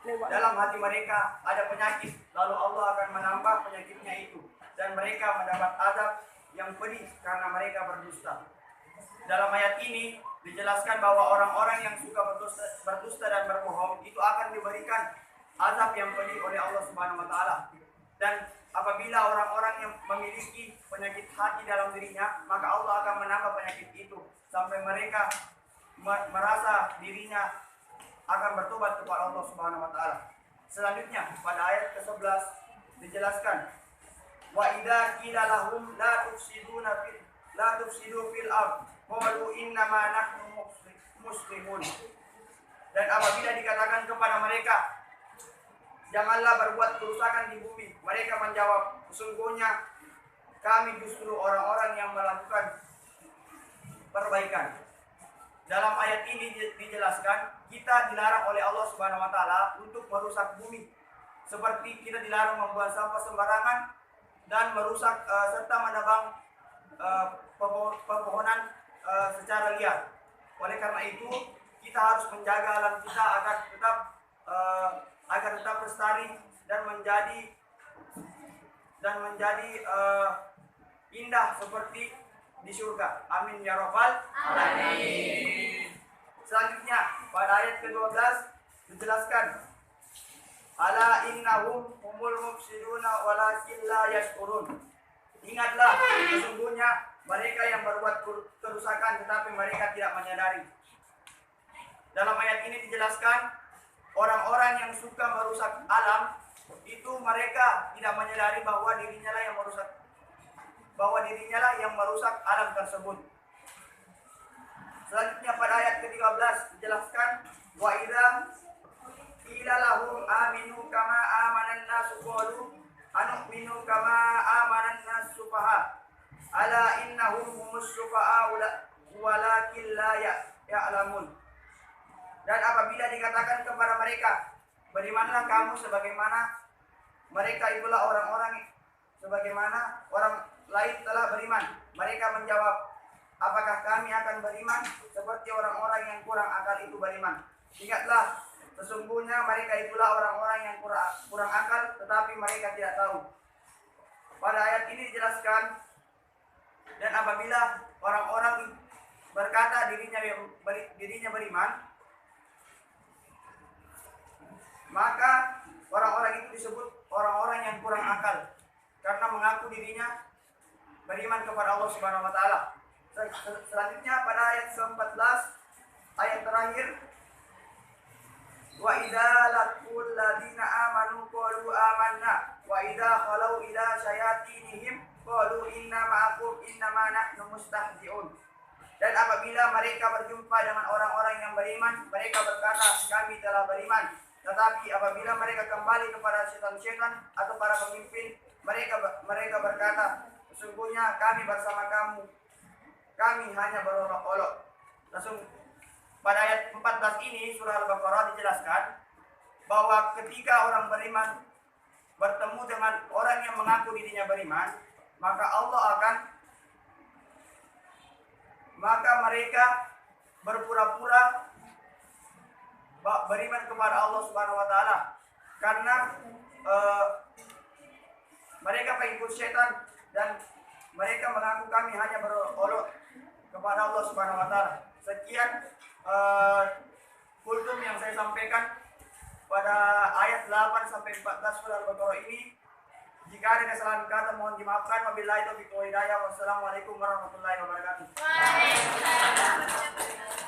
Dalam hati mereka ada penyakit, lalu Allah akan menambah penyakitnya itu, dan mereka mendapat azab yang pedih karena mereka berdusta. Dalam ayat ini dijelaskan bahwa orang-orang yang suka berdusta dan berbohong itu akan diberikan azab yang pedih oleh Allah Subhanahu wa taala. Dan apabila orang-orang yang memiliki penyakit hati dalam dirinya, maka Allah akan menambah penyakit itu sampai mereka merasa dirinya akan bertobat kepada Allah Subhanahu wa taala. Selanjutnya pada ayat ke-11 dijelaskan, wa idza qila lahum la tufsidu fil ard qalu innama nahnu muslimun. Dan apabila dikatakan kepada mereka, janganlah berbuat kerusakan di bumi, mereka menjawab, sesungguhnya kami justru orang-orang yang melakukan perbaikan. Dalam ayat ini dijelaskan kita dilarang oleh Allah Subhanahu wa taala untuk merusak bumi. Seperti kita dilarang membuang sampah sembarangan dan merusak serta menebang pepohonan secara liar. Oleh karena itu, kita harus menjaga alam kita agar tetap lestari dan menjadi indah seperti di surga. Amin ya rabbal alamin. Selanjutnya pada ayat ke-12 dijelaskan, ala innahum humul mufsiduna walakin la yashkurun. Ingatlah, sesungguhnya mereka yang berbuat kerusakan tetapi mereka tidak menyadari. Dalam ayat ini dijelaskan orang-orang yang suka merusak alam itu mereka tidak menyadari bahwa dirinya lah yang merusak alam tersebut. Selanjutnya pada ayat ke-13 dijelaskan, wa idza qila lahum aminu kama amanan nasu qalu anu'minu kama amanan nasu sufaha ala innahum humus sufaha walakin la ya'lamun. Dan apabila dikatakan kepada mereka, berimanlah kamu sebagaimana mereka itulah orang-orang sebagaimana orang lain telah beriman. Mereka menjawab, apakah kami akan beriman seperti orang-orang yang kurang akal itu beriman? Ingatlah, sesungguhnya mereka itulah orang-orang yang kurang akal tetapi mereka tidak tahu. Pada ayat ini dijelaskan, dan apabila orang-orang berkata dirinya beriman, maka orang-orang itu disebut orang-orang yang kurang akal karena mengaku dirinya beriman kepada Allah Subhanahu wa taala. Selanjutnya pada ayat ke-14, ayat terakhir, wa idza laqul ladina amanu qalu amanna wa idza khalau ila syayatinihim qalu inna ma'akum innama nahnu mustahzi'un. Dan apabila mereka berjumpa dengan orang-orang yang beriman, mereka berkata, kami telah beriman. Tetapi apabila mereka kembali kepada setan-setan atau para pemimpin, mereka berkata, sesungguhnya kami bersama kamu, kami hanya berolok-olok. Langsung pada ayat 14 ini surah Al-Baqarah dijelaskan bahwa ketika orang beriman bertemu dengan orang yang mengaku dirinya beriman, maka mereka berpura-pura beriman kepada Allah Subhanahu wa taala karena mereka pengikut setan dan mereka mengaku kami hanya berolok kepada Allah Subhanahu wa taala. Sekian kultum yang saya sampaikan pada ayat 8 sampai 14 surah Al-Baqarah ini. Jika ada kesalahan kata mohon dimaafkan. Wabillahi taufiq wal hidayah. Wassalamualaikum warahmatullahi wabarakatuh. Waalaikumsalam.